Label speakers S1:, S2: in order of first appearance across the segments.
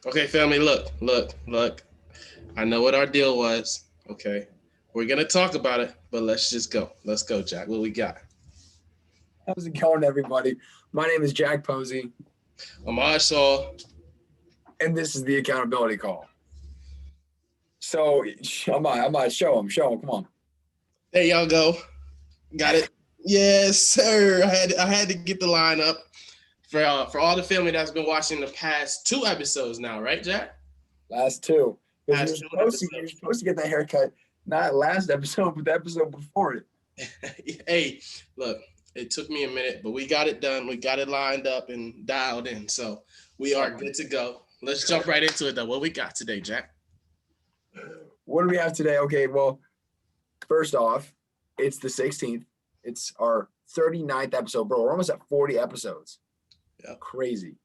S1: Okay, family, look. I know what our deal was. Okay. We're gonna talk about it, but let's just go. Let's go, Jack. What we got?
S2: How's it going, everybody? My name is Jack Posey,
S1: Ahmad Saul.
S2: and this is the accountability call. So, I'm on. Show him. Come on.
S1: There y'all go. Got it. Yes, sir. I had to get the line up for all the family that's been watching the past two episodes now, right, Jack?
S2: Last two, because
S1: Past two
S2: you're
S1: episodes.
S2: supposed to get that haircut not last episode, but the episode before it.
S1: Hey, look, it took me a minute, but we got it done. We got it lined up and dialed in. So we are good to go. Let's jump right into it, though. What we got today, Jack?
S2: What do we have today? Okay, well, first off, it's the 16th. It's our 39th episode, bro. We're almost at 40 episodes.
S1: Yeah.
S2: Crazy.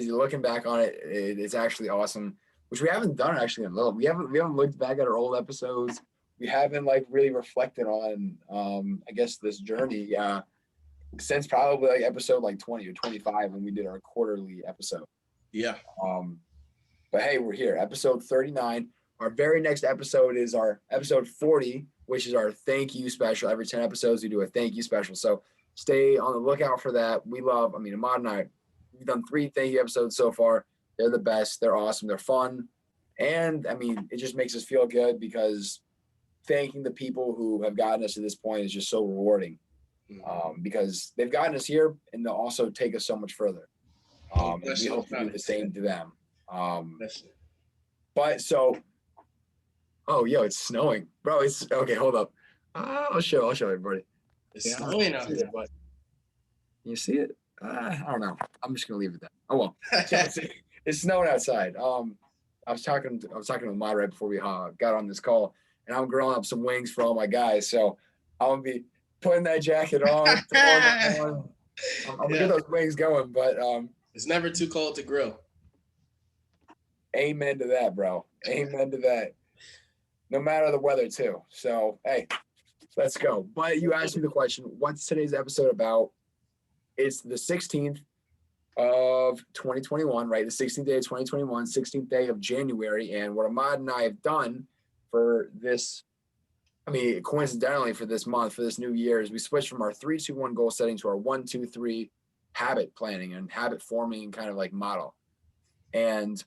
S2: Looking back on it, it's actually awesome, which we haven't done actually in a little. We haven't looked back at our old episodes. We haven't like really reflected on I guess this journey since probably like episode like 20 or 25 when we did our quarterly episode.
S1: Yeah.
S2: Um but hey, we're here, episode 39. Our very next episode is our episode 40, which is our thank you special. Every 10 episodes, we do a thank you special. So stay on the lookout for that. Ahmad and I, we've done 3 thank you episodes so far. They're the best. They're awesome. They're fun. And it just makes us feel good because thanking the people who have gotten us to this point is just so rewarding because they've gotten us here and they'll also take us so much further. And we hope to do the same to them. But so, oh, yo, it's snowing, bro. It's okay. Hold up. I'll show everybody.
S1: It's snowing out there.
S2: But you see it? I don't know. I'm just gonna leave it there. Oh well. It's snowing outside. I was talking to Ahmad right before we got on this call, and I'm grilling up some wings for all my guys. So I'm gonna be putting that jacket on. I'm gonna get those wings going. But
S1: it's never too cold to grill.
S2: Amen to that, bro. Amen to that. No matter the weather, too. So hey, let's go. But you asked me the question, what's today's episode about? It's the 16th of 2021, right? The 16th day of 2021, 16th day of January. And what Ahmad and I have done for this, coincidentally for this month, for this new year, is we switched from our 3-2-1 goal setting to our 1-2-3 habit planning and habit forming kind of like model. And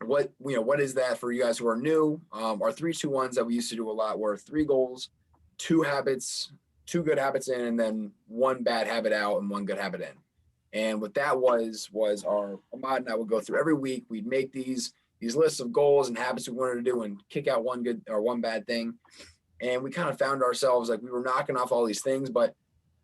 S2: what is that for you guys who are new? Our 3-2-1s that we used to do a lot were 3 goals, 2 habits, 2 good habits in, and then 1 bad habit out and 1 good habit in. And what that was our Ahmad and I would go through every week. We'd make these lists of goals and habits we wanted to do and kick out 1 good or 1 bad thing. And we kind of found ourselves like we were knocking off all these things, but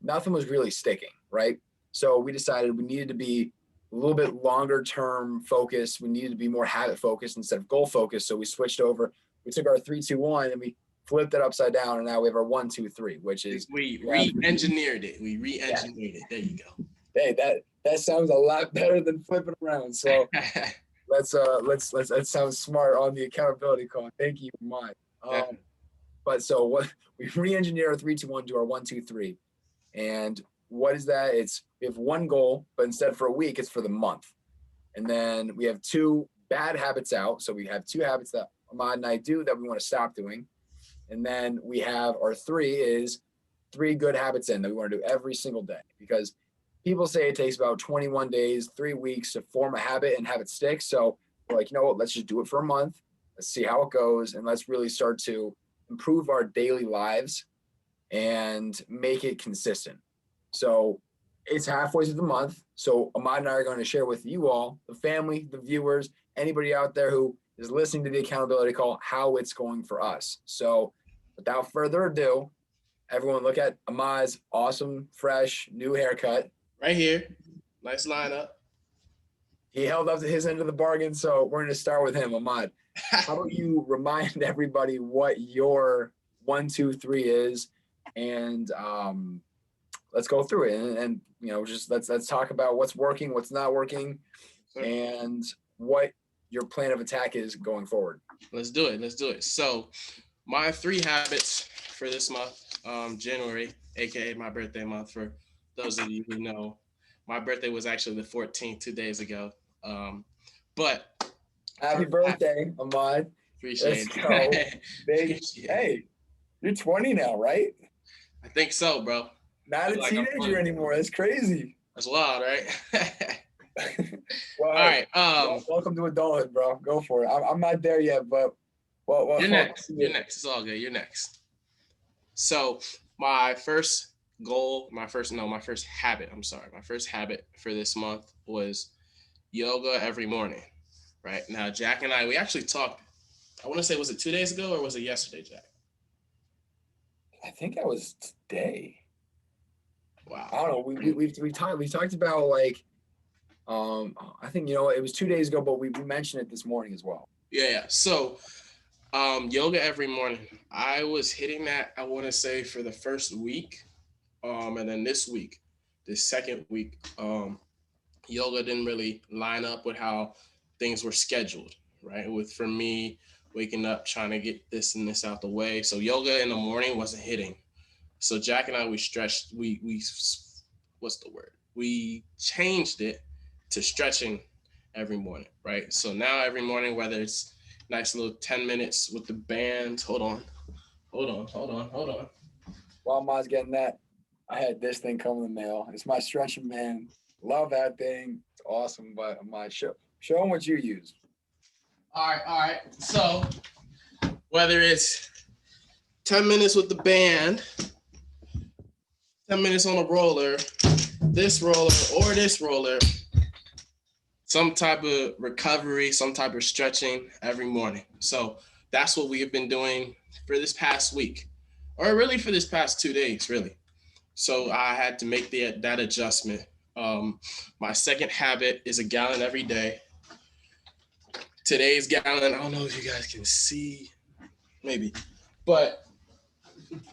S2: nothing was really sticking, right? So we decided we needed to be a little bit longer term focused. We needed to be more habit focused instead of goal focused. So we switched over. We took our 3-2-1 and we flipped it upside down, and now we have our 1-2-3, which is
S1: we re-engineered it. We re-engineered it. There you go.
S2: Hey, that sounds a lot better than flipping around. So let's that sounds smart on the accountability call. Thank you, Mike. But so what we re-engineer our 3-2-1 to our 1-2-3, and what is that? We have 1 goal, but instead for a week, it's for the month. And then we have 2 bad habits out. So we have 2 habits that Ahmad and I do that we want to stop doing. And then we have our 3 good habits in that we want to do every single day, because people say it takes about 21 days, 3 weeks to form a habit and have it stick. So we're like, you know what, let's just do it for a month. Let's see how it goes. And let's really start to improve our daily lives and make it consistent. So it's halfway through the month. So Ahmad and I are going to share with you all, the family, the viewers, anybody out there who is listening to the accountability call, how it's going for us. So without further ado, everyone look at Ahmad's awesome, fresh, new haircut.
S1: Right here. Nice lineup.
S2: He held up to his end of the bargain, so we're going to start with him. Ahmad, how about you remind everybody what your 1-2-3 is, and let's go through it, and just let's talk about what's working, what's not working, and what your plan of attack is going forward.
S1: Let's do it. So my 3 habits for this month, January, aka my birthday month. For those of you who know, my birthday was actually the 14th, 2 days ago. But
S2: Happy birthday, Ahmad.
S1: appreciate
S2: Let's go.
S1: it.
S2: Big.
S1: Appreciate it.
S2: Hey, you're 20 now, right?
S1: I think so, bro.
S2: Not a
S1: Feel like I'm
S2: teenager
S1: 20.
S2: anymore. That's crazy.
S1: That's wild, right?
S2: Well,
S1: All
S2: hey,
S1: right.
S2: welcome to adulthood, bro. Go for it. I'm not there yet, but
S1: You're next. You're next. It's all good. You're next. So my first goal, my first habit, I'm sorry, my first habit for this month was yoga every morning. Right now, Jack and we actually talked. I want to say, was it 2 days ago or was it yesterday, Jack?
S2: I think that was today.
S1: Wow.
S2: I don't know. We talked about like I think it was 2 days ago, but we mentioned it this morning as well.
S1: Yeah. So yoga every morning. I was hitting that, I want to say, for the first week. And then this second week, yoga didn't really line up with how things were scheduled, right? With for me waking up trying to get this and this out the way. So yoga in the morning wasn't hitting. So Jack and we stretched, we what's the word? We changed it to stretching every morning, right? So now every morning, whether it's nice little 10 minutes with the band, hold on.
S2: While Ma's getting that, I had this thing come in the mail. It's my stretching band. Love that thing. It's awesome. But my show them what you use.
S1: All right. So whether it's 10 minutes with the band, 10 minutes on a roller, this roller or this roller, some type of recovery, some type of stretching every morning. So that's what we have been doing for this past week, or really for this past 2 days, really. So I had to make that adjustment. My second habit is a gallon every day. Today's gallon, I don't know if you guys can see, maybe, but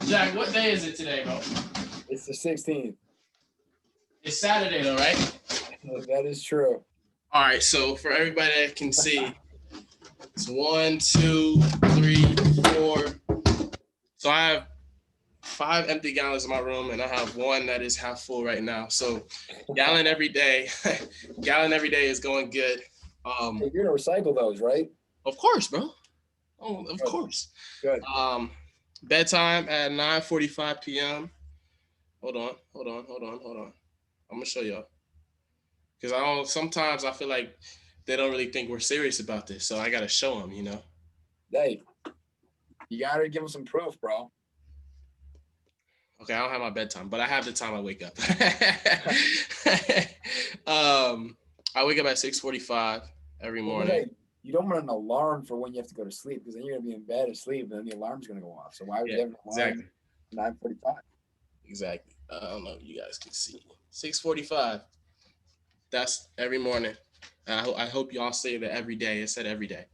S1: Jack, what day is it today, bro?
S2: It's the 16th.
S1: It's Saturday though, right?
S2: That is true.
S1: All right, so for everybody that can see, it's 1, 2, 3, 4. So I have 5 empty gallons in my room, and I have one that is half full right now. So gallon every day, is going good.
S2: You're gonna recycle those, right?
S1: Of course, bro. Oh, of course.
S2: Good.
S1: Bedtime at 9:45 p.m. Hold on. I'm gonna show y'all. Because sometimes I feel like they don't really think we're serious about this. So I gotta show them,
S2: Hey, you gotta give them some proof, bro.
S1: Okay, I don't have my bedtime, but I have the time I wake up. I wake up at 6:45 every morning.
S2: Hey, you don't want an alarm for when you have to go to sleep, because then you're gonna be in bed asleep, and then the alarm's gonna go off. So why would you have an alarm? Exactly. 9:45.
S1: Exactly. I don't know if you guys can see. 6:45. That's every morning. I hope y'all say that every day. It said every day.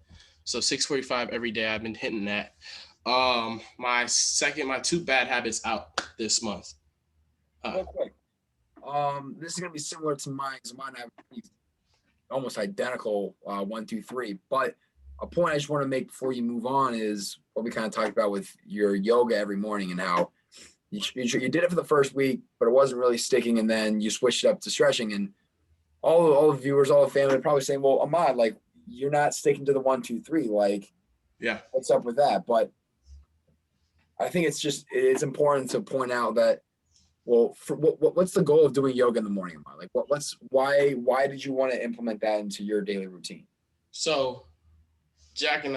S1: So 6:45 every day. I've been hitting that. My 2 bad habits out this month.
S2: Real quick. This is gonna be similar to mine, because mine have almost identical 1, 2, 3. But a point I just want to make before you move on is what we kind of talked about with your yoga every morning, and how you did it for the first week, but it wasn't really sticking, and then you switched it up to stretching. And all the viewers, all the family are probably saying, well, Ahmad, like, you're not sticking to the 1, 2, 3. Like,
S1: yeah,
S2: what's up with that? But I think it's important to point out that, well, for what's the goal of doing yoga in the morning, Ahmad? Like, why did you want to implement that into your daily routine?
S1: So Jack and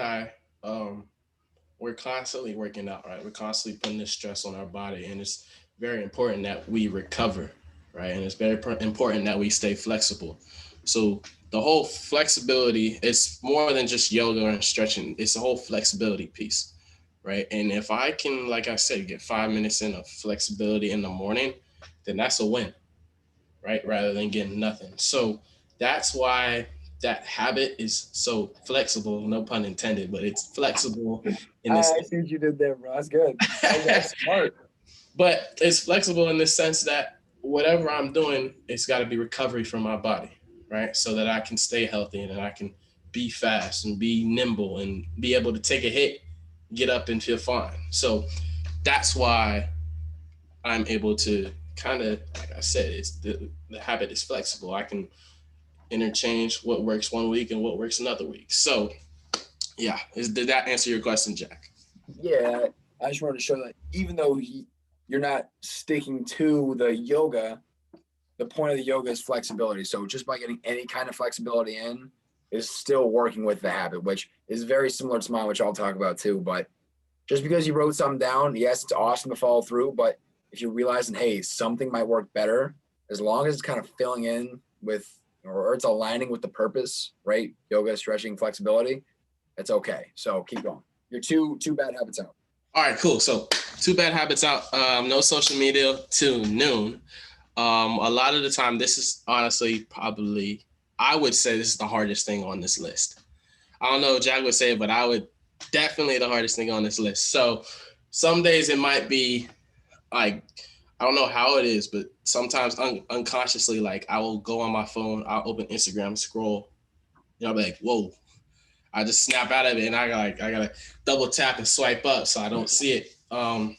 S1: we're constantly working out, right? We're constantly putting this stress on our body, and it's very important that we recover, right? And it's very important that we stay flexible. So the whole flexibility is more than just yoga and stretching. It's the whole flexibility piece, right? And if I can, like I said, get 5 minutes in of flexibility in the morning, then that's a win, right? Rather than getting nothing. So that's why that habit is so flexible, no pun intended, but it's flexible in this.
S2: I see what you did there, bro. That's good. That's smart.
S1: But it's flexible in the sense that whatever I'm doing, it's got to be recovery from my body, right? So that I can stay healthy and that I can be fast and be nimble and be able to take a hit, get up and feel fine. So that's why I'm able to kind of, like I said, it's the habit is flexible. I can interchange what works one week and what works another week. So yeah, did that answer your question, Jack?
S2: Yeah, I just wanted to show that even though you're not sticking to the yoga, the point of the yoga is flexibility. So just by getting any kind of flexibility in is still working with the habit, which is very similar to mine, which I'll talk about too. But just because you wrote something down, yes, it's awesome to follow through. But if you're realizing, hey, something might work better, as long as it's kind of filling in with, or it's aligning with the purpose, right? Yoga, stretching, flexibility, it's okay. So keep going. You're two bad habits out.
S1: All right, cool. So two bad habits out. No social media till noon. A lot of the time, this is honestly probably, I would say this is the hardest thing on this list. I don't know what Jack would say, but I would definitely the hardest thing on this list. So some days it might be like, I don't know how it is, but sometimes unconsciously, like I will go on my phone, I'll open Instagram, scroll, I'll be like, whoa. I just snap out of it and I gotta double tap and swipe up so I don't see it. And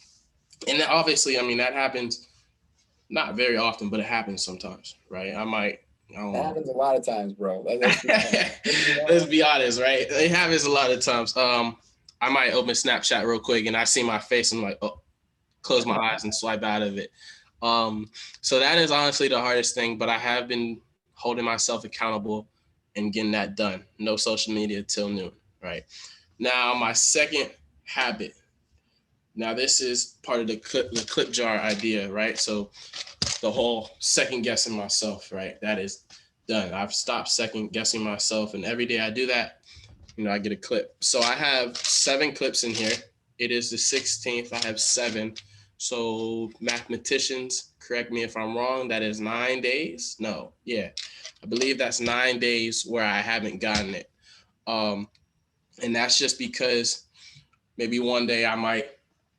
S1: then obviously, I mean, that happens not very often, but it happens sometimes, right? I don't
S2: That
S1: know.
S2: happens a lot of times, bro. Let's be honest.
S1: Let's be honest, right? It happens a lot of times. I might open Snapchat real quick and I see my face and I'm like, oh, close my eyes and swipe out of it. So that is honestly the hardest thing, but I have been holding myself accountable and getting that done. No social media till noon, right? Now, my second habit. Now, this is part of the clip jar idea, right? So the whole second guessing myself, right? That is done. I've stopped second guessing myself, and every day I do that, I get a clip. So I have 7 clips in here. It is the 16th. I have 7. So mathematicians, correct me if I'm wrong. That is 9 days. No, yeah, I believe that's 9 days where I haven't gotten it. And that's just because maybe one day I might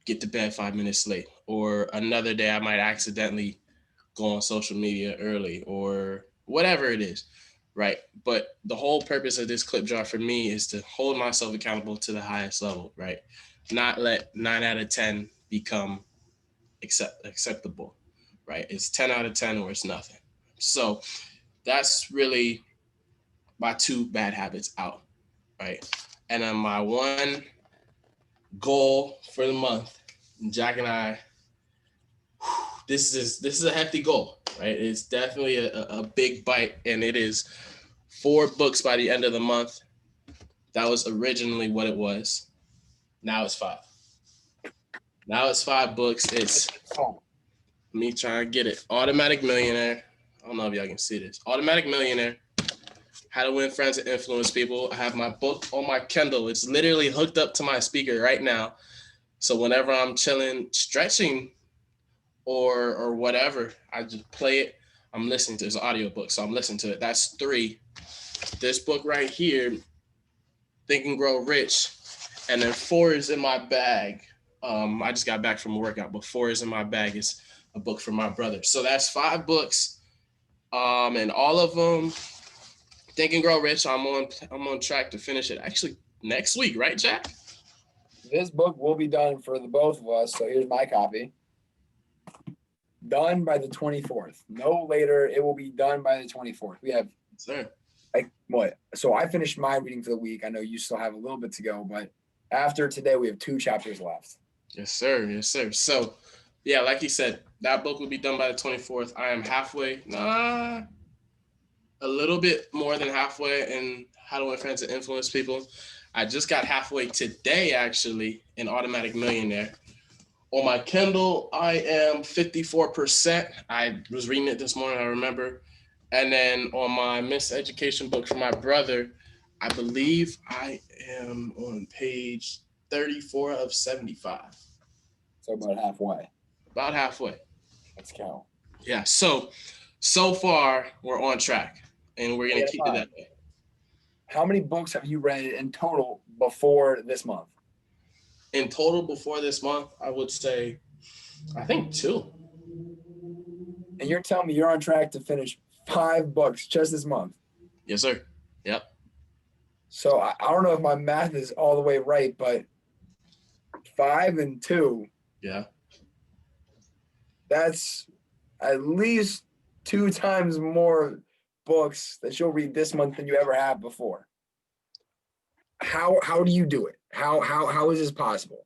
S1: get to bed 5 minutes late, or another day I might accidentally go on social media early, or whatever it is, right? But the whole purpose of this clip jar for me is to hold myself accountable to the highest level, right? Not let 9 out of 10 become acceptable, right? It's 10 out of 10 or it's nothing. So that's really my 2 bad habits out, right? And then my one goal for the month, Jack and I, this is a hefty goal, right? It's definitely a big bite, and it is 4 books by the end of the month. That was originally what it was. Now it's 5. Now it's 5 books. It's me trying to get it. Automatic Millionaire. I don't know if y'all can see this. Automatic Millionaire. How to Win Friends and Influence People. I have my book on my Kindle. It's literally hooked up to my speaker right now. So whenever I'm chilling, stretching, or whatever, I just play it. I'm listening to it. It's an audiobook, so I'm listening to it. That's 3. This book right here, Think and Grow Rich. And then 4 is in my bag. I just got back from a workout, but 4 is in my bag. It's a book from my brother. So that's 5 books. And all of them, Think and Grow Rich. I'm on track to finish it actually next week, right, Jack?
S2: This book will be done for the both of us. So here's my copy. Done by the 24th. No later. It will be done by the 24th. We have,
S1: Sir.
S2: like, what? So I finished my reading for the week. I know you still have a little bit to go, but after today, we have 2 chapters left.
S1: Yes, sir. Yes, sir. So, yeah, like you said, that book will be done by the 24th. I am halfway, a little bit more than halfway in How to Win Friends and Influence People. I just got halfway today, actually, in Automatic Millionaire. On my Kindle, I am 54%. I was reading it this morning, I remember. And then on my Miseducation book for my brother, I believe I am on page 34 of 75.
S2: So about halfway.
S1: About halfway.
S2: Let's go.
S1: Yeah. So far, we're on track, and we're going to keep it that way.
S2: How many books have you read in total before this month?
S1: In total, before this month, I would say, I think 2.
S2: And you're telling me you're on track to finish 5 books just this month?
S1: Yes, sir. Yep.
S2: So I don't know if my math is all the way right, but 5 and 2.
S1: Yeah.
S2: That's at least 2 times more books that you'll read this month than you ever have before. How do you do it? How is this possible?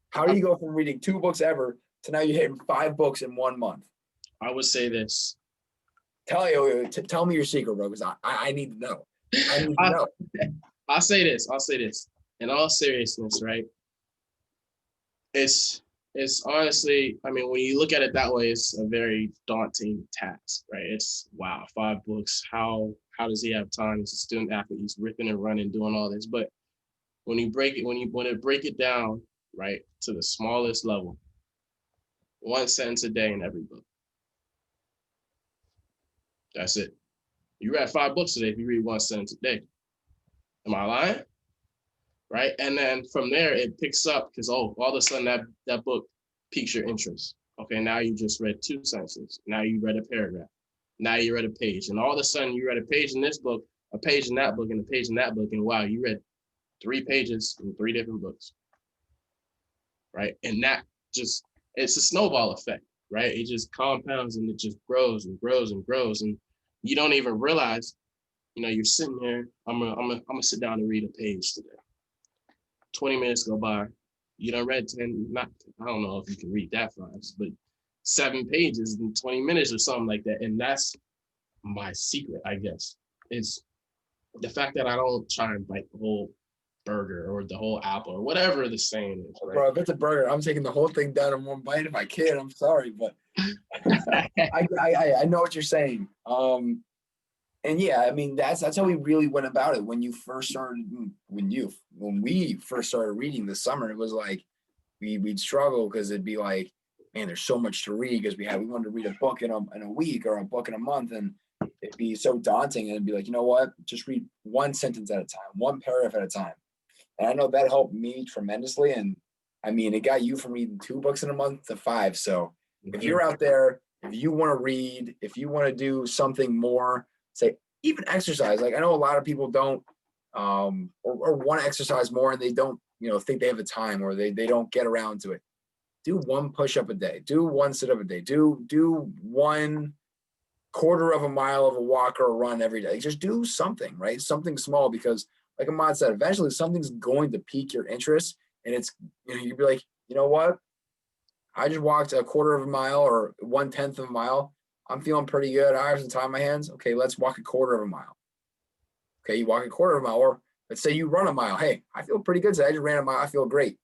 S2: How do you go from reading 2 books ever to now you're hitting 5 books in 1 month?
S1: I would say this.
S2: Tell me your secret, bro, because I need to know. I need to
S1: I,
S2: know.
S1: I'll say this. In all seriousness, right? It's honestly, I mean, when you look at it that way, it's a very daunting task, right? It's wow, 5 books. How does he have time? He's a student athlete. He's ripping and running, doing all this. But when you break it down, right, to the smallest level, 1 sentence a day in every book. That's it. You read 5 books today if you read 1 sentence a day. Am I lying? Right? And then from there, it picks up because, all of a sudden that book piques your interest. Okay, now you just read 2 sentences. Now you read a paragraph. Now you read a page. And all of a sudden, you read a page in this book, a page in that book, and a page in that book. And wow, you read 3 pages in 3 different books. Right? And that just, it's a snowball effect, right? It just compounds and it just grows and grows and grows. And you don't even realize, you're sitting there, I'm gonna sit down and read a page today. 20 minutes go by, you done read 10, I don't know if you can read that fast, but 7 pages in 20 minutes or something like that. And that's my secret, I guess, is the fact that I don't try and bite the whole burger or the whole apple or whatever the saying is, right?
S2: Bro, if it's a burger, I'm taking the whole thing down in 1 bite if I can. I'm sorry, but I know what you're saying. And yeah, I mean that's how we really went about it when we first started reading this summer. It was like we'd struggle because it'd be like, man, there's so much to read because we wanted to read a book in a week or a book in a month, and it'd be so daunting. And it'd be like, you know what, just read 1 sentence at a time, 1 paragraph at a time. And I know that helped me tremendously. And I mean, it got you from reading 2 books in a month to 5. So if you're out there, if you want to read, if you want to do something more, say even exercise. Like I know a lot of people don't or want to exercise more and they don't, think they have the time or they don't get around to it. Do 1 push-up a day. Do 1 sit-up a day. Do 1/4 of a mile of a walk or a run every day. Just do something, right? Something small, because like Ahmad said, eventually something's going to pique your interest, and it's, you'd be like, you know what? I just walked a 1/4 of a mile or 1/10 of a mile. I'm feeling pretty good. I have some time on my hands. Okay, let's walk a 1/4 of a mile. Okay, you walk a 1/4 of a mile, or let's say you run a mile. Hey, I feel pretty good today. I just ran a mile. I feel great.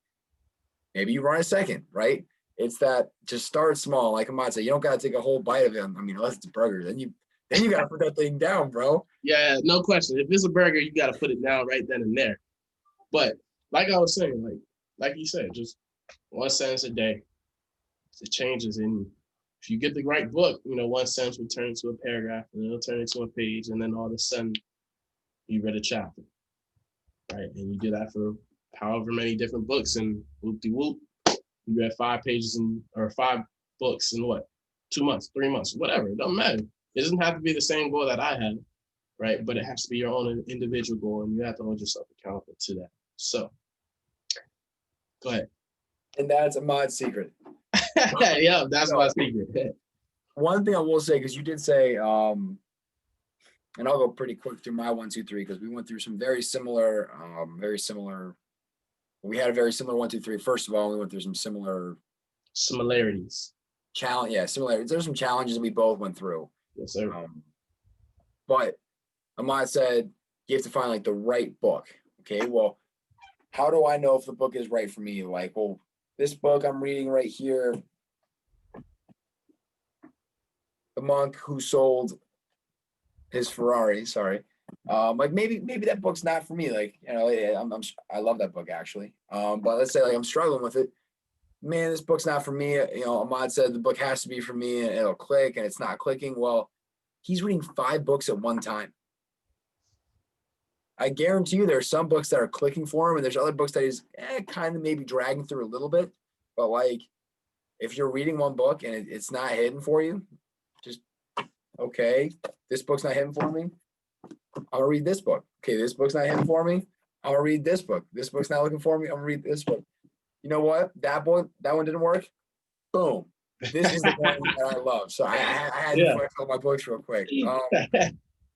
S2: Maybe you run a second, right? It's that just start small. Like Ahmad said, you don't got to take a whole bite of it. I mean, unless it's a burger, then you got to put that thing down, bro.
S1: Yeah, no question. If it's a burger, you got to put it down right then and there. But like I was saying, like you said, just 1 sentence a day. It changes, and if you get the right book, 1 sentence will turn into a paragraph, and it'll turn into a page, and then all of a sudden, you read a chapter, right? And you do that for however many different books, and whoop-de-whoop, you read 5 pages or 5 books in what, 2 months, 3 months, whatever. It doesn't matter. It doesn't have to be the same goal that I had, right? But it has to be your own individual goal, and you have to hold yourself accountable to that. So, go ahead.
S2: And that's Ahmad's secret.
S1: Yeah, that's my secret.
S2: One thing I will say, because you did say, and I'll go pretty quick through my 1, 2, 3, because we went through some very similar. We had a very similar 1, 2, 3. First of all, we went through some
S1: similarities.
S2: Similarities. There's some challenges we both went through.
S1: Yes, sir.
S2: But Ahmad said you have to find like the right book. Okay, well, how do I know if the book is right for me? Like, well, this book I'm reading right here, The Monk Who Sold His Ferrari. Sorry, like maybe that book's not for me. Like, I love that book actually. But let's say like I'm struggling with it. Man, this book's not for me. Ahmad said the book has to be for me and it'll click, and it's not clicking. Well, he's reading 5 books at one time. I guarantee you there are some books that are clicking for him, and there's other books that he's kind of maybe dragging through a little bit. But like, if you're reading 1 book and it's not hitting for you, just, okay, this book's not hitting for me. I'm gonna read this book. Okay, this book's not hitting for me. I'm gonna read this book. This book's not looking for me. I'm gonna read this book. You know what? That one didn't work. Boom. This is the one that I love. So I had to flex on my books real quick.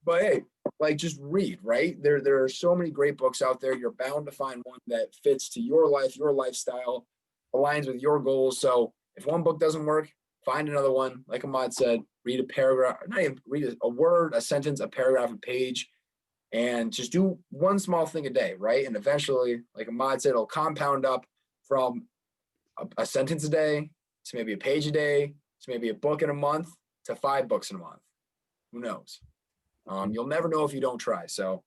S2: But hey, like just read, right? There are so many great books out there. You're bound to find one that fits to your life, your lifestyle, aligns with your goals. So if one book doesn't work, find another one. Like Ahmad said, read a paragraph, not even read a word, a sentence, a paragraph, a page, and just do one small thing a day, right? And eventually, like Ahmad said, it'll compound up from a sentence a day to maybe a page a day to maybe a book in a month to 5 books in a month. Who knows? You'll never know if you don't try. So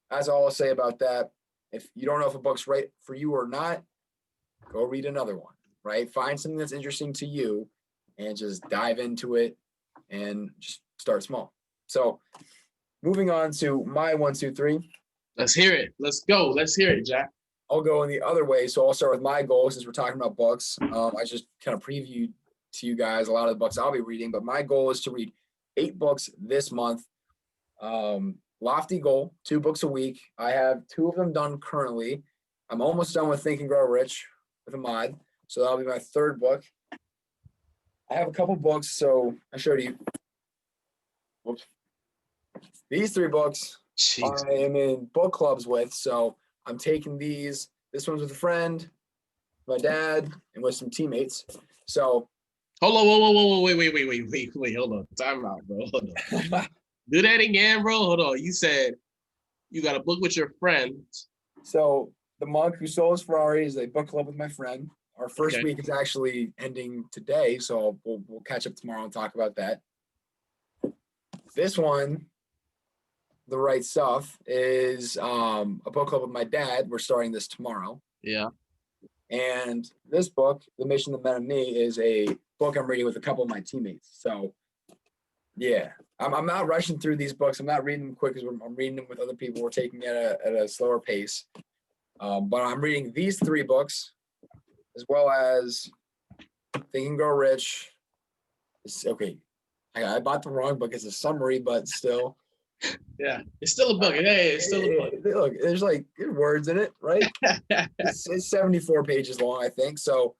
S2: that's all I'll say about that. If you don't know if a book's right for you or not, go read another one, right? Find something that's interesting to you and just dive into it and just start small. So moving on to my 1, 2, 3.
S1: Let's hear it. Let's go. Let's hear it, Jack.
S2: I'll go in the other way. So I'll start with my goal since we're talking about books. I just kind of previewed to you guys a lot of the books I'll be reading, but my goal is to read 8 books this month. Lofty goal, 2 books a week. I have 2 of them done currently. I'm almost done with Think and Grow Rich with Ahmad. So that'll be my 3rd book. I have a couple books. So I showed you. Whoops. These 3 books
S1: Jeez.
S2: I am in book clubs with. So I'm taking these. This one's with a friend, my dad, and with some teammates. So
S1: Hold on, whoa, wait, hold on. Time out, bro. Hold on. Do that again, bro. Hold on. You said you got a book with your friends.
S2: So the monk who stole his Ferrari is a book club with my friend. Our first
S1: Okay.
S2: week is actually ending today, so we'll catch up tomorrow and talk about that. This one, The Right Stuff, is a book club with my dad. We're starting this tomorrow.
S1: Yeah.
S2: And this book, The Mission, the Men of Me, is a book I'm reading with a couple of my teammates. So yeah, I'm not rushing through these books. I'm not reading them quick because I'm reading them with other people. We're taking it at a slower pace. But I'm reading these 3 books as well as Think and Grow Rich. Okay, I bought the wrong book. It's a summary, but still.
S1: Yeah. It's still a book. Hey, it's still a book.
S2: Look, there's like good words in it, right? It's 74 pages long, I think. So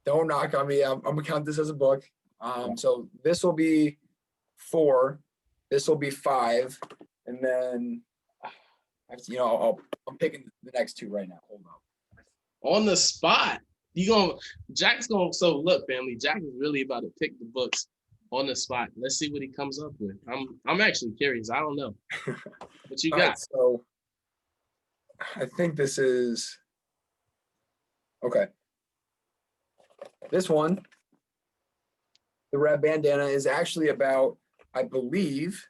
S2: don't knock on me. I'm gonna count this as a book. So this will be 4. This will be 5, and then I'm picking the next 2 right now. Hold on.
S1: On the spot. Jack's gonna so look, family. Jack is really about to pick the books on the spot. Let's see what he comes up with. I'm actually curious. I don't know. What you
S2: All
S1: got?
S2: right, so I think this is okay. This one, the Red Bandana, is actually about, I believe,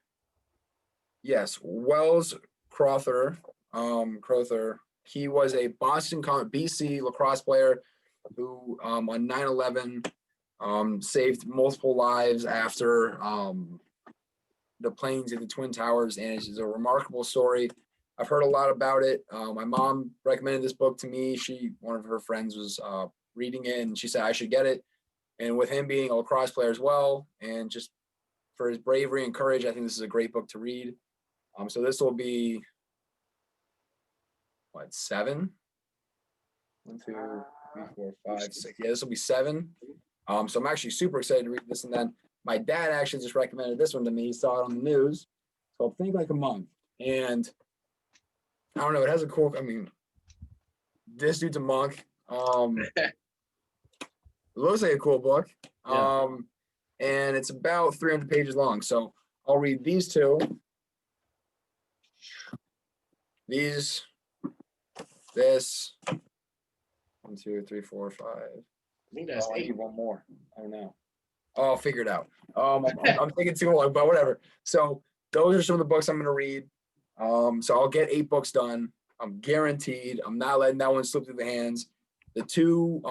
S2: yes, Wells Crowther. Crowther. He was a BC lacrosse player who on 9/11 saved multiple lives after the planes in the Twin Towers, and it's a remarkable story. I've heard a lot about it. My mom recommended this book to me. One of her friends was reading it, and she said I should get it. And with him being a lacrosse player as well, and just for his bravery and courage, I think this is a great book to read. So this will be 7? 1, 2, 3, 4, 5, 6. Yeah, this will be 7. So I'm actually super excited to read this. And then my dad actually just recommended this one to me. He saw it on the news. So Think Like a Monk. And I don't know, it has a cool, this dude's a monk. It looks like a cool book.
S1: Yeah.
S2: And it's about 300 pages long. So I'll read these 2. This. 1, 2, 3, 4, 5.
S1: I think that's
S2: I
S1: 8.
S2: need one more. I don't know. Oh, I'll figure it out. I'm thinking too long, but whatever. So those are some of the books I'm going to read. So I'll get 8 books done. I'm guaranteed. I'm not letting that one slip through the hands. The 2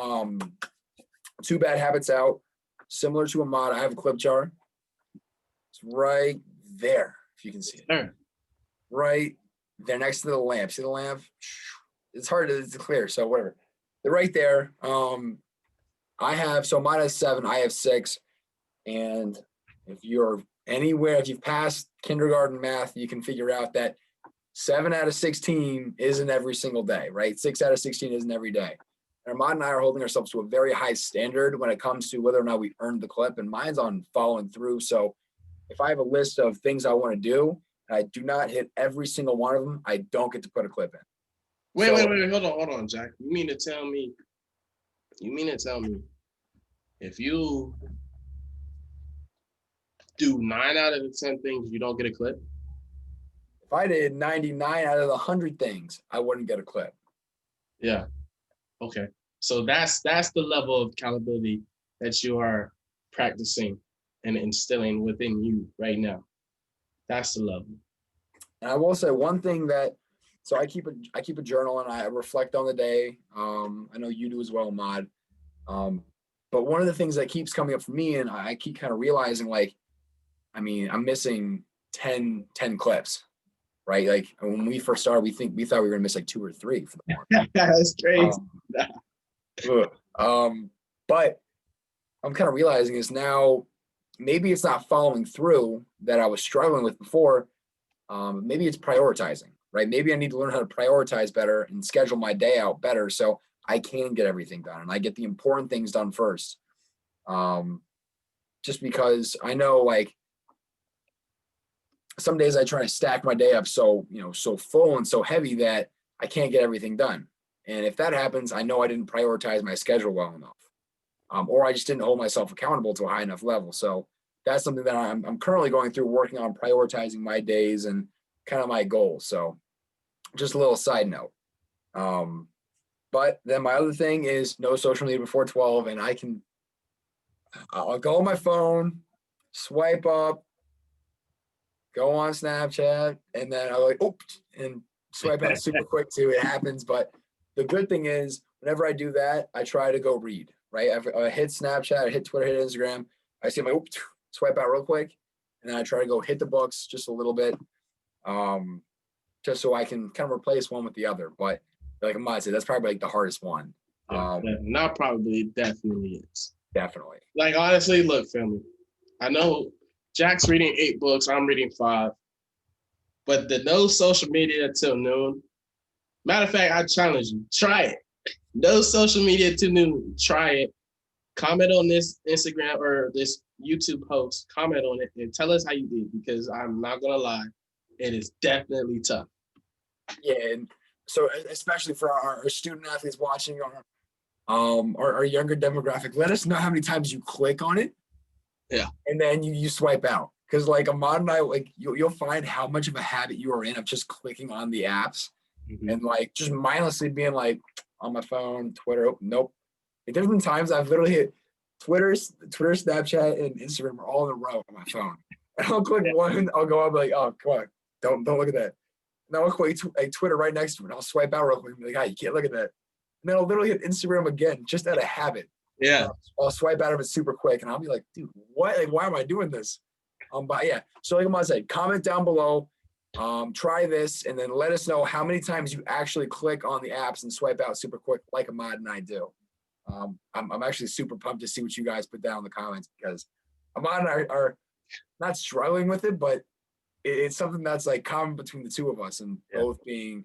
S2: Bad Habits out, similar to Ahmad. I have a clip jar. It's right there, if you can see it.
S1: Sure.
S2: Right there next to the lamp. See the lamp? It's hard to clear, so whatever. They're right there. So mine has 7. I have 6. And if you're anywhere, if you've passed kindergarten math, you can figure out that 7 out of 16 isn't every single day, right? 6 out of 16 isn't every day. And Ahmad and I are holding ourselves to a very high standard when it comes to whether or not we earned the clip. And mine's on following through. So if I have a list of things I want to do and I do not hit every single one of them, I don't get to put a clip in.
S1: Wait, hold on, Jack. You mean to tell me if you do 9 out of the 10 things, you don't get a clip?
S2: If I did 99 out of the 100 things, I wouldn't get a clip.
S1: Yeah. Okay. So that's the level of accountability that you are practicing and instilling within you right now. That's the level.
S2: And I will say one thing that, so I keep a journal and I reflect on the day. I know you do as well, Ahmad. But one of the things that keeps coming up for me, and I keep kind of realizing, like, I mean, I'm missing 10 clips, right? Like when we first started, we thought we were gonna miss like 2 or 3 for the month.
S1: That's crazy.
S2: But I'm kind of realizing is now maybe it's not following through that I was struggling with before. Maybe it's prioritizing, right? Maybe I need to learn how to prioritize better and schedule my day out better so I can get everything done and I get the important things done first. Just because I know, like, some days I try to stack my day up so full and so heavy that I can't get everything done. And if that happens, I know I didn't prioritize my schedule well enough, or I just didn't hold myself accountable to a high enough level. So that's something that I'm currently going through, working on prioritizing my days and kind of my goals. So just a little side note. But then my other thing is no social media before 12, and I'll go on my phone, swipe up, go on Snapchat, and then I'll like, oops, and swipe out super quick too. It happens. But the good thing is whenever I do that, I try to go read, right? I hit Snapchat, I hit Twitter, hit Instagram. I see my oops, swipe out real quick. And then I try to go hit the books just a little bit, just so I can kind of replace one with the other. But like Ahmad said, that's probably like the hardest one.
S1: Not probably, it definitely is.
S2: Definitely.
S1: Like, honestly, look, family, I know Jack's reading 8 books, I'm reading 5. But the no social media till noon. Matter of fact, I challenge you, try it. No social media till noon, try it. Comment on this Instagram or this YouTube post, comment on it and tell us how you did, because I'm not gonna lie, it is definitely tough.
S2: Yeah, and so especially for our student athletes watching our younger demographic, let us know how many times you click on it.
S1: Yeah.
S2: And then you swipe out. Because like Ahmad and I, like you'll find how much of a habit you are in of just clicking on the apps and like just mindlessly being like on my phone, Twitter. Oh, nope. Like, there's been times I've literally hit Twitter, Snapchat, and Instagram are all in a row on my phone. And I'll click one, I'll go up like, oh, come on, don't look at that. And I'll click like Twitter right next to it. I'll swipe out real quick and be like, you can't look at that. And then I'll literally hit Instagram again, just out of habit.
S1: Yeah.
S2: I'll swipe out of it super quick, and I'll be like, dude, what? Like, why am I doing this? But yeah, so like Ahmad said, comment down below, try this, and then let us know how many times you actually click on the apps and swipe out super quick, like Ahmad and I do. I'm actually super pumped to see what you guys put down in the comments, because Ahmad and I are not struggling with it, but it's something that's like common between the two of us, and both being,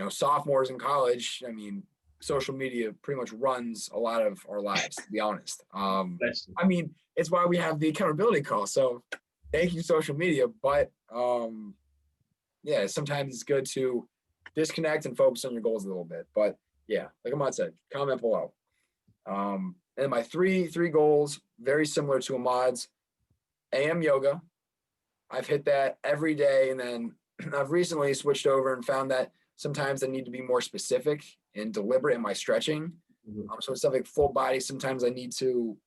S2: sophomores in college. I mean, social media pretty much runs a lot of our lives, to be honest. I mean, it's why we have the accountability call. So thank you, social media. But yeah, sometimes it's good to disconnect and focus on your goals a little bit. But yeah, like Ahmad said, comment below. And my three goals, very similar to Ahmad's. AM yoga. I've hit that every day. And then I've recently switched over and found that sometimes I need to be more specific and deliberate in my stretching. So it's stuff like full body. Sometimes I need to,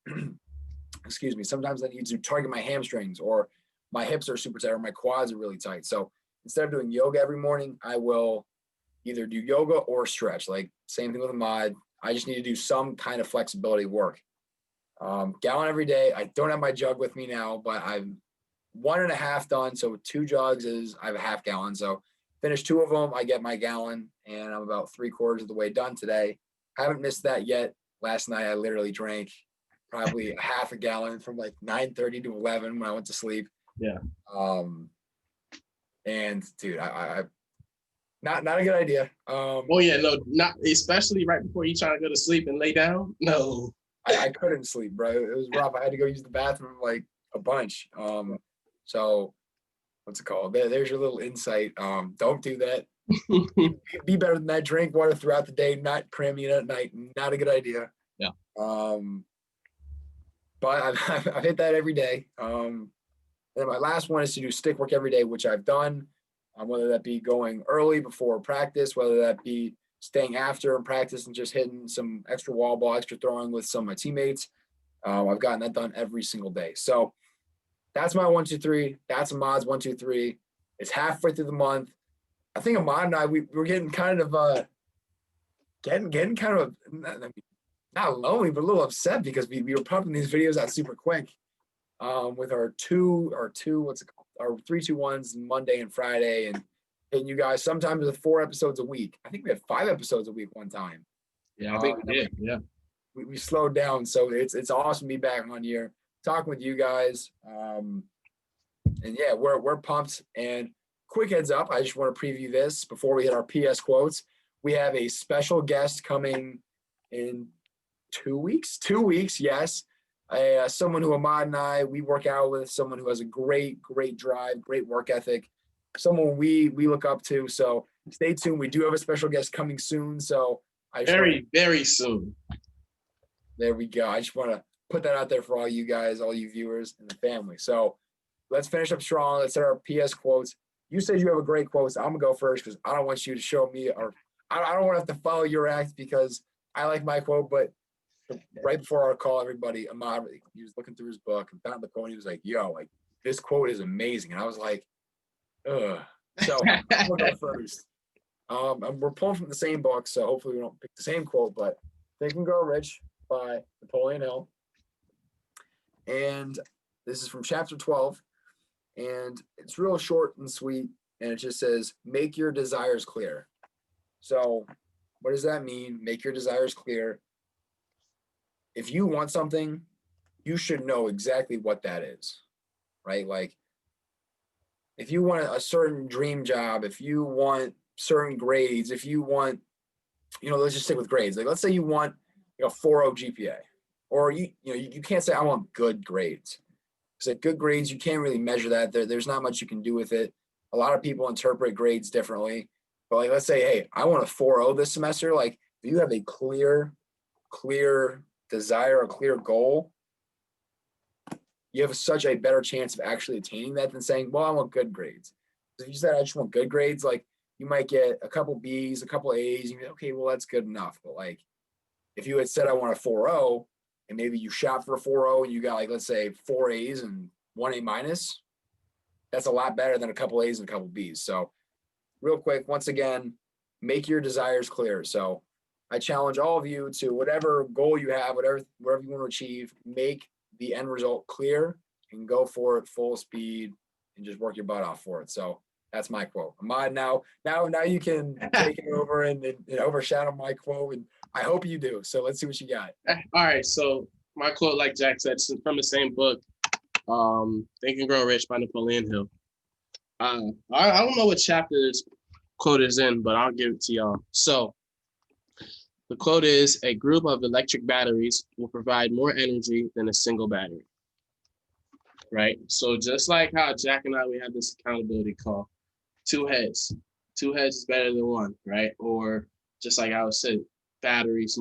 S2: sometimes I need to target my hamstrings, or my hips are super tight, or my quads are really tight. So instead of doing yoga every morning, I will either do yoga or stretch. Like same thing with Ahmad. I just need to do some kind of flexibility work. Gallon every day. I don't have my jug with me now, but I'm 1.5 done. So 2 jugs I have a half gallon. So finish 2 of them, I get my gallon, and I'm about 3/4 of the way done today. Haven't missed that yet. Last night I literally drank probably a half a gallon from like 9:30 to 11 when I went to sleep.
S1: Yeah.
S2: And dude, I not a good idea.
S1: Oh yeah, no, not especially right before you try to go to sleep and lay down. No,
S2: I couldn't sleep, bro. It was rough. I had to go use the bathroom like a bunch. So what's it called? There's your little insight. Don't do that. Be better than that. Drink water throughout the day, not cramming it at night. Not a good idea.
S1: Yeah.
S2: But I've hit that every day. And then my last one is to do stick work every day, which I've done. Whether that be going early before practice, whether that be staying after and practice and just hitting some extra wall ball, extra throwing with some of my teammates. I've gotten that done every single day. So that's my 1, 2, 3. That's Ahmad's 1, 2, 3. It's halfway through the month. I think Ahmad and I we're getting kind of getting kind of not lonely, but a little upset because we were pumping these videos out super quick. With our two what's it called? Our 3, 2, 1s Monday and Friday, and you guys sometimes with 4 episodes a week. I think we had 5 episodes a week one time.
S1: Yeah, I think we did. Yeah.
S2: We slowed down, so it's awesome to be back on here talking with you guys. And yeah, we're pumped. And quick heads up, I just want to preview this before we hit our PS quotes. We have a special guest coming in 2 weeks. 2 weeks, yes. Someone who Ahmad and I, we work out with, someone who has a great drive, great work ethic, someone we look up to. So stay tuned. We do have a special guest coming soon. So
S1: very soon.
S2: There we go. I just want to put that out there for all you guys, all you viewers and the family. So let's finish up strong. Let's hit our PS quotes. You said you have a great quote, so I'm gonna go first because I don't want you to show me, or I don't want to have to follow your act because I like my quote, but right before our call, everybody, Ahmad, he was looking through his book and found the quote. And he was like, "Yo, like this quote is amazing." And I was like, "Ugh." So I'm gonna go first. And we're pulling from the same book, so hopefully we don't pick the same quote. But "Think and Grow Rich" by Napoleon Hill, and this is from chapter 12, and it's real short and sweet, and it just says, "Make your desires clear." So, what does that mean? Make your desires clear. If you want something, you should know exactly what that is, right? Like, if you want a certain dream job, if you want certain grades, if you want, let's just stick with grades. Like, let's say you want a 4.0 GPA, or you can't say I want good grades. Because like good grades, you can't really measure that. There's not much you can do with it. A lot of people interpret grades differently. But like, let's say, hey, I want a 4.0 this semester. Like, if you have a clear desire, a clear goal, you have such a better chance of actually attaining that than saying, well, I want good grades. If you said I just want good grades, like you might get a couple B's, a couple A's, and you're like, okay, well, that's good enough. But like if you had said I want a 4.0 and maybe you shot for a 4.0 and you got like, let's say 4 A's and 1 A minus, that's a lot better than a couple A's and a couple B's. So real quick, once again, make your desires clear. So I challenge all of you to whatever goal you have, whatever you want to achieve, make the end result clear and go for it full speed and just work your butt off for it. So that's my quote. Ahmad, now you can take it over and overshadow my quote, and I hope you do. So let's see what you got.
S1: All right. So my quote, like Jack said, is from the same book, Think and Grow Rich by Napoleon Hill. I don't know what chapter this quote is in, but I'll give it to y'all. So the quote is, a group of electric batteries will provide more energy than a single battery. Right? So just like how Jack and I, we have this accountability call, 2 heads. 2 heads is better than 1, right? Or just like I would say, batteries,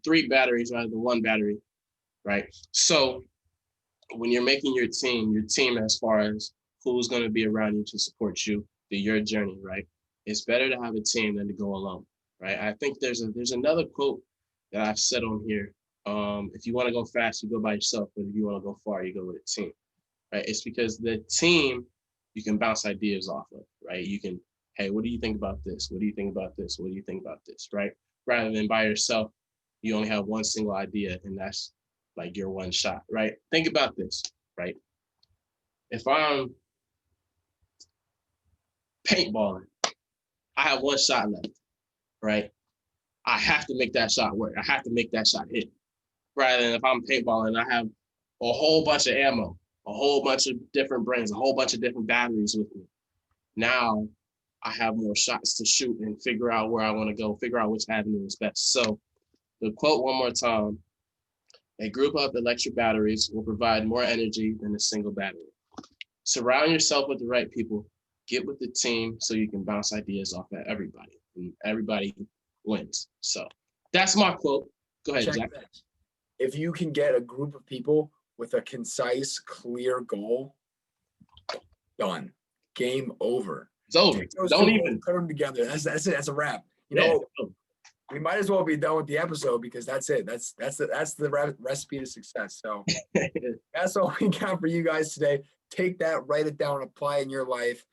S1: 3 batteries rather than 1 battery, right? So when you're making your team as far as who's going to be around you to support you through your journey, right? It's better to have a team than to go alone, right? I think there's another quote that I've said on here. If you want to go fast, you go by yourself, but if you want to go far, you go with a team, right? It's because the team you can bounce ideas off of, right? You can, hey, what do you think about this? What do you think about this? What do you think about this, right? Rather than by yourself, you only have one single idea, and that's like your one shot, right? Think about this, right? If I'm paintballing, I have one shot left, right? I have to make that shot work. I have to make that shot hit. Rather than if I'm paintballing, I have a whole bunch of ammo, a whole bunch of different brains, a whole bunch of different batteries with me. Now I have more shots to shoot and figure out where I want to go, figure out which avenue is best. So the quote one more time, a group of electric batteries will provide more energy than a single battery. Surround yourself with the right people get with the team so you can bounce ideas off at everybody, and everybody wins. So that's my quote. Go ahead,
S2: Check
S1: Jack.
S2: this. If you can get a group of people with a concise, clear goal, done. Game over.
S1: It's over.
S2: Take those
S1: Don't
S2: two goals,
S1: even.
S2: put them together. That's it. That's a wrap. You
S1: Yeah.
S2: know, we might as well be done with the episode because that's it. That's the recipe to success. So that's all we got for you guys today. Take that, write it down, apply it in your life.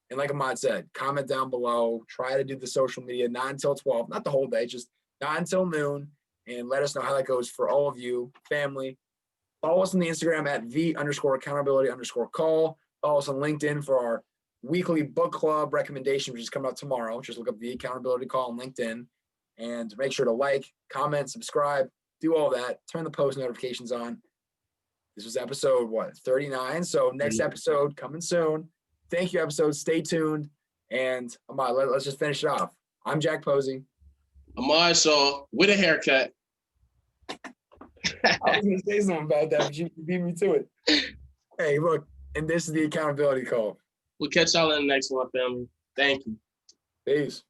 S2: And like Ahmad said, comment down below. Try to do the social media not until 12, not the whole day, just not until noon. And let us know how that goes for all of you, family. Follow us on the Instagram at _accountability_call. Follow us on LinkedIn for our weekly book club recommendation, which is coming out tomorrow. Just look up the Accountability Call on LinkedIn. And make sure to like, comment, subscribe, do all that. Turn the post notifications on. This was episode, 39? So next episode coming soon. Thank you, episode. Stay tuned. And Ahmad, let's just finish it off. I'm Jack Posey.
S1: Ahmad Shaw with a haircut.
S2: I was going to say something about that, but you beat me to it. Hey, look, and this is the Accountability Call.
S1: We'll catch y'all in the next one, family. Thank you.
S2: Peace.